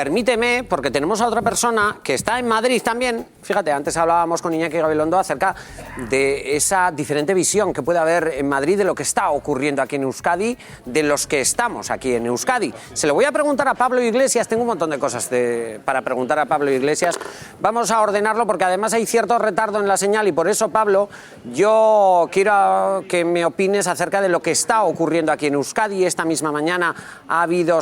Permíteme, porque tenemos a otra persona que está en Madrid también. Fíjate, antes hablábamos con Iñaki Gabilondo acerca de esa diferente visión que puede haber en Madrid de lo que está ocurriendo aquí en Euskadi, de los que estamos aquí en Euskadi. Se lo voy a preguntar a Pablo Iglesias, tengo un montón de cosas para preguntar a Pablo Iglesias. Vamos a ordenarlo porque además hay cierto retardo en la señal y por eso, Pablo, yo quiero que me opines acerca de lo que está ocurriendo aquí en Euskadi. Esta misma mañana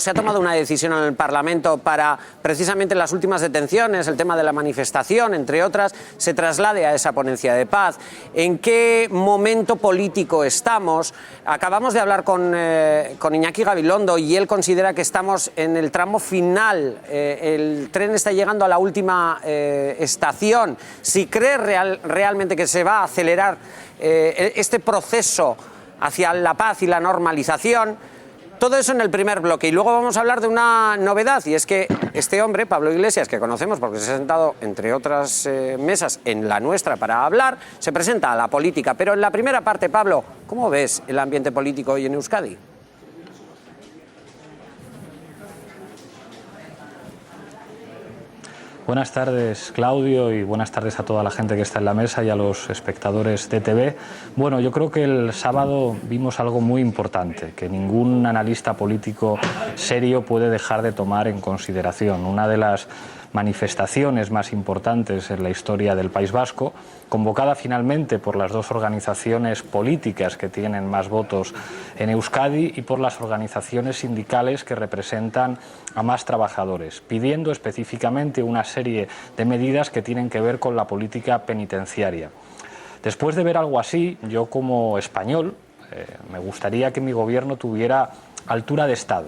se ha tomado una decisión en el Parlamento para precisamente las últimas detenciones, el tema de la manifestación, entre otras, se traslade a esa ponencia de paz. ¿En qué momento político estamos? Acabamos de hablar con Iñaki Gabilondo y él considera que estamos en el tramo final. El tren está llegando a la última estación. Si cree realmente que se va a acelerar este proceso hacia la paz y la normalización. Todo eso en el primer bloque y luego vamos a hablar de una novedad y es que este hombre, Pablo Iglesias, que conocemos porque se ha sentado entre otras mesas en la nuestra para hablar, se presenta a la política. Pero en la primera parte, Pablo, ¿cómo ves el ambiente político hoy en Euskadi? Buenas tardes, Claudio, y buenas tardes a toda la gente que está en la mesa y a los espectadores de TV. Bueno, yo creo que el sábado vimos algo muy importante, que ningún analista político serio puede dejar de tomar en consideración. Una de las manifestaciones más importantes en la historia del País Vasco, convocada finalmente por las dos organizaciones políticas que tienen más votos en Euskadi y por las organizaciones sindicales que representan a más trabajadores, pidiendo específicamente una serie de medidas que tienen que ver con la política penitenciaria. Después de ver algo así, yo como español me gustaría que mi gobierno tuviera altura de Estado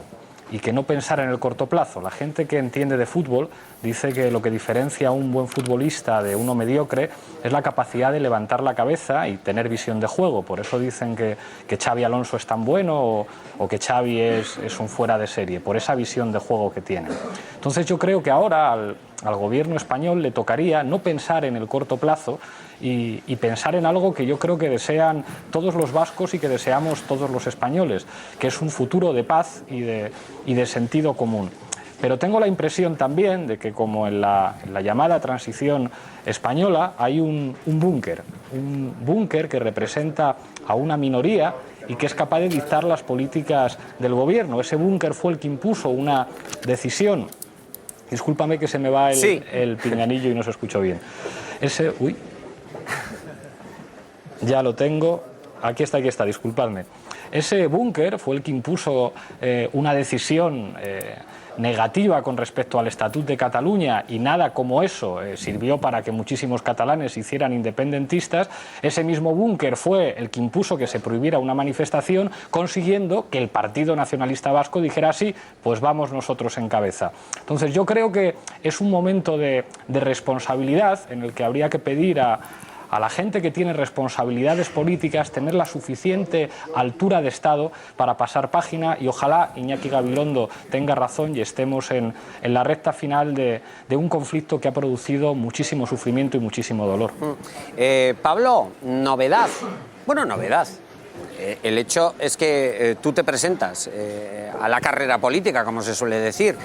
y que no pensara en el corto plazo. La gente que entiende de fútbol dice que lo que diferencia a un buen futbolista de uno mediocre es la capacidad de levantar la cabeza y tener visión de juego. Por eso dicen que Xavi Alonso es tan bueno o que Xavi es un fuera de serie, por esa visión de juego que tiene. Entonces yo creo que ahora al gobierno español le tocaría no pensar en el corto plazo y pensar en algo que yo creo que desean todos los vascos y que deseamos todos los españoles, que es un futuro de paz y de sentido común. Pero tengo la impresión también de que, como en la llamada transición española, hay un búnker que representa a una minoría y que es capaz de dictar las políticas del gobierno. Ese búnker fue el que impuso una decisión. Discúlpame que se me va el pinganillo y no se escuchó bien. Ya lo tengo. Aquí está, disculpadme. Ese búnker fue el que impuso una decisión negativa con respecto al Estatut de Cataluña y nada como eso sirvió para que muchísimos catalanes se hicieran independentistas. Ese mismo búnker fue el que impuso que se prohibiera una manifestación, consiguiendo que el Partido Nacionalista Vasco dijera sí, pues vamos nosotros en cabeza. Entonces yo creo que es un momento de responsabilidad en el que habría que pedir a la gente que tiene responsabilidades políticas tener la suficiente altura de Estado para pasar página y ojalá Iñaki Gabilondo tenga razón y estemos en la recta final de un conflicto que ha producido muchísimo sufrimiento y muchísimo dolor. Pablo, novedad. Bueno, novedad. El hecho es que tú te presentas a la carrera política, como se suele decir.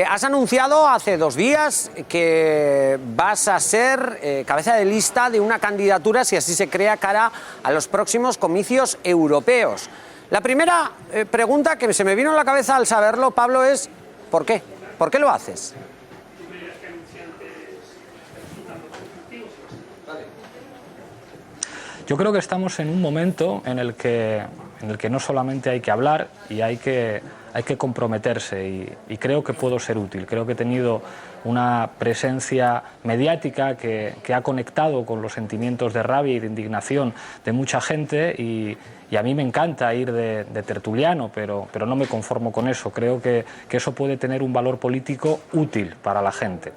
Has anunciado hace 2 días que vas a ser cabeza de lista de una candidatura, si así se crea, cara a los próximos comicios europeos. La primera pregunta que se me vino a la cabeza al saberlo, Pablo, es ¿por qué? ¿Por qué lo haces? Yo creo que estamos en un momento en el que no solamente hay que hablar y hay que comprometerse y creo que puedo ser útil. Creo que he tenido una presencia mediática que ha conectado con los sentimientos de rabia y de indignación de mucha gente y a mí me encanta ir de tertuliano, pero no me conformo con eso. Creo que eso puede tener un valor político útil para la gente.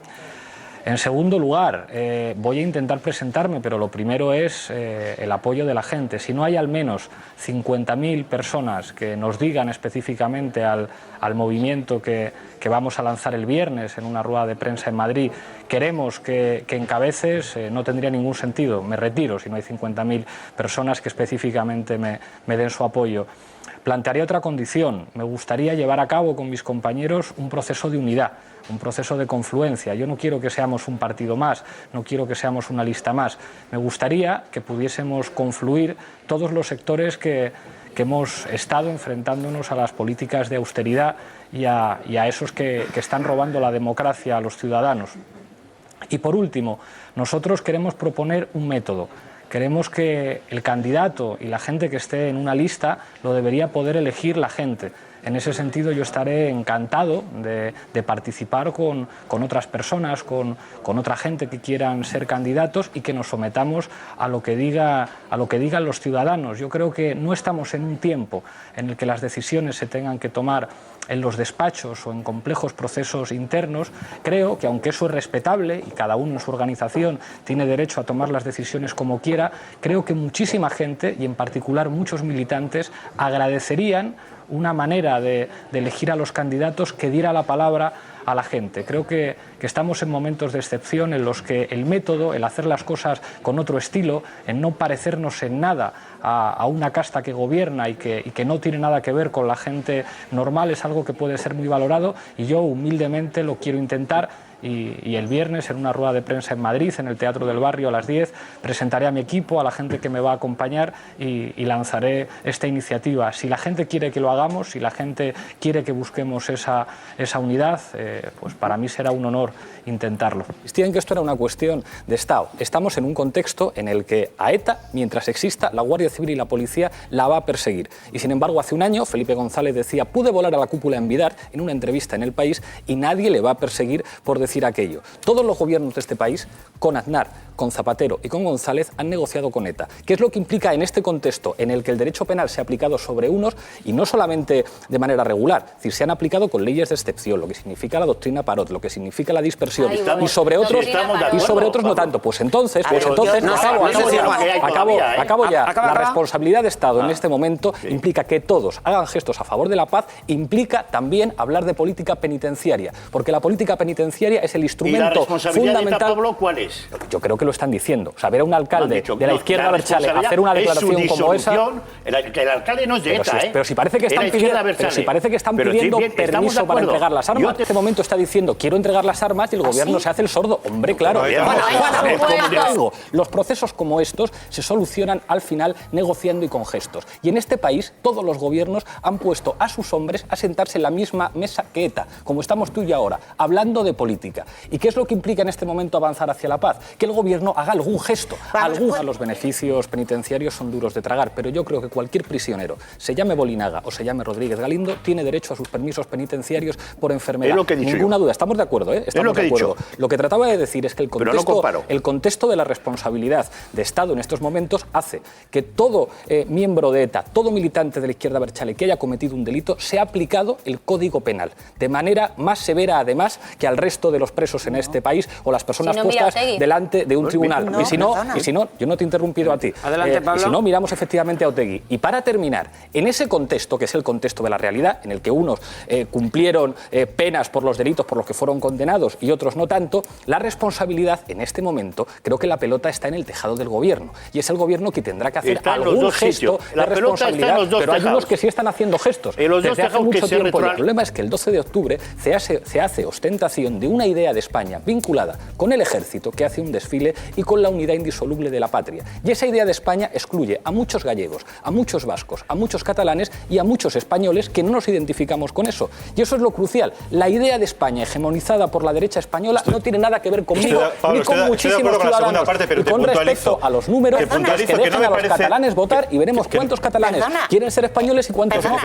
En segundo lugar, voy a intentar presentarme, pero lo primero es el apoyo de la gente. Si no hay al menos 50.000 personas que nos digan específicamente al movimiento que vamos a lanzar el viernes en una rueda de prensa en Madrid, queremos que encabeces, no tendría ningún sentido. Me retiro si no hay 50.000 personas que específicamente me den su apoyo. Plantearía otra condición. Me gustaría llevar a cabo con mis compañeros un proceso de unidad, un proceso de confluencia. Yo no quiero que seamos un partido más, no quiero que seamos una lista más. Me gustaría que pudiésemos confluir todos los sectores que hemos estado enfrentándonos a las políticas de austeridad y a esos que están robando la democracia a los ciudadanos. Y por último, nosotros queremos proponer un método. Queremos que el candidato y la gente que esté en una lista lo debería poder elegir la gente. En ese sentido, yo estaré encantado de participar con otras personas, con otra gente que quieran ser candidatos y que nos sometamos a lo que digan los ciudadanos. Yo creo que no estamos en un tiempo en el que las decisiones se tengan que tomar en los despachos o en complejos procesos internos. Creo que, aunque eso es respetable y cada uno en su organización tiene derecho a tomar las decisiones como quiera, creo que muchísima gente, y en particular muchos militantes, agradecerían una manera de elegir a los candidatos que diera la palabra a la gente. Creo que estamos en momentos de excepción en los que el método, el hacer las cosas con otro estilo, en no parecernos en nada a una casta que gobierna y que no tiene nada que ver con la gente normal, es algo que puede ser muy valorado, y yo humildemente lo quiero intentar. Y el viernes, en una rueda de prensa en Madrid, en el Teatro del Barrio, a las 10, presentaré a mi equipo, a la gente que me va a acompañar, y lanzaré esta iniciativa. Si la gente quiere que lo hagamos, si la gente quiere que busquemos esa unidad, pues para mí será un honor intentarlo. Insistían que esto era una cuestión de Estado. Estamos en un contexto en el que a ETA, mientras exista, la Guardia Civil y la policía la va a perseguir. Y sin embargo, hace un año, Felipe González decía: pude volar a la cúpula en Vidar, en una entrevista en El País, y nadie le va a perseguir por decir aquello. Todos los gobiernos de este país, con Aznar, con Zapatero y con González, han negociado con ETA. ¿Qué es lo que implica en este contexto en el que el derecho penal se ha aplicado sobre unos, y no solamente de manera regular? Es decir, se han aplicado con leyes de excepción, lo que significa la doctrina Parot, lo que significa la dispersión, y sobre otros no tanto. Pues entonces acabo ya. La responsabilidad de Estado en este momento implica que todos hagan gestos a favor de la paz, implica también hablar de política penitenciaria, porque la política penitenciaria es el instrumento fundamental. Pablo, ¿cuál es? Yo creo que lo están diciendo. O sea, ver a un alcalde de la izquierda Abertzale hacer una declaración como esa. Que el alcalde no es de ETA, pero si parece que están pidiendo permiso para entregar las armas. En este momento está diciendo: quiero entregar las armas, y el gobierno se hace el sordo. Hombre, claro. Los procesos como estos se solucionan al final negociando y con gestos. Y en este país todos los gobiernos han puesto a sus hombres a sentarse en la misma mesa que ETA, como estamos tú y yo ahora, hablando de política. ¿Y qué es lo que implica en este momento avanzar hacia la paz? Que el gobierno haga algún gesto. Los beneficios penitenciarios son duros de tragar, pero yo creo que cualquier prisionero, se llame Bolinaga o se llame Rodríguez Galindo, tiene derecho a sus permisos penitenciarios por enfermedad. Es lo que he dicho. Ninguna duda. Estamos de acuerdo, ¿eh? Estamos de acuerdo. Lo que trataba de decir es que el contexto de la responsabilidad de Estado en estos momentos hace que todo miembro de ETA, todo militante de la izquierda Abertzale que haya cometido un delito, se ha aplicado el Código Penal de manera más severa, además, que al resto de los presos en este país o las personas puestas delante de un tribunal. Y si no, yo no te he interrumpido a ti. Adelante, Pablo. Y si no, miramos efectivamente a Otegi. Y para terminar, en ese contexto, que es el contexto de la realidad, en el que unos cumplieron penas por los delitos por los que fueron condenados y otros no tanto, la responsabilidad en este momento, creo que la pelota está en el tejado del gobierno. Y es el gobierno que tendrá que hacer algún gesto de responsabilidad. Pero hay unos que sí están haciendo gestos desde hace mucho tiempo. El problema es que el 12 de octubre se hace ostentación de una idea de España vinculada con el ejército, que hace un desfile, y con la unidad indisoluble de la patria. Y esa idea de España excluye a muchos gallegos, a muchos vascos, a muchos catalanes y a muchos españoles que no nos identificamos con eso. Y eso es lo crucial. La idea de España hegemonizada por la derecha española no tiene nada que ver conmigo ni con muchísimos ciudadanos. Y con respecto a los números, que dejen a los catalanes votar y veremos cuántos catalanes quieren ser españoles y cuántos no.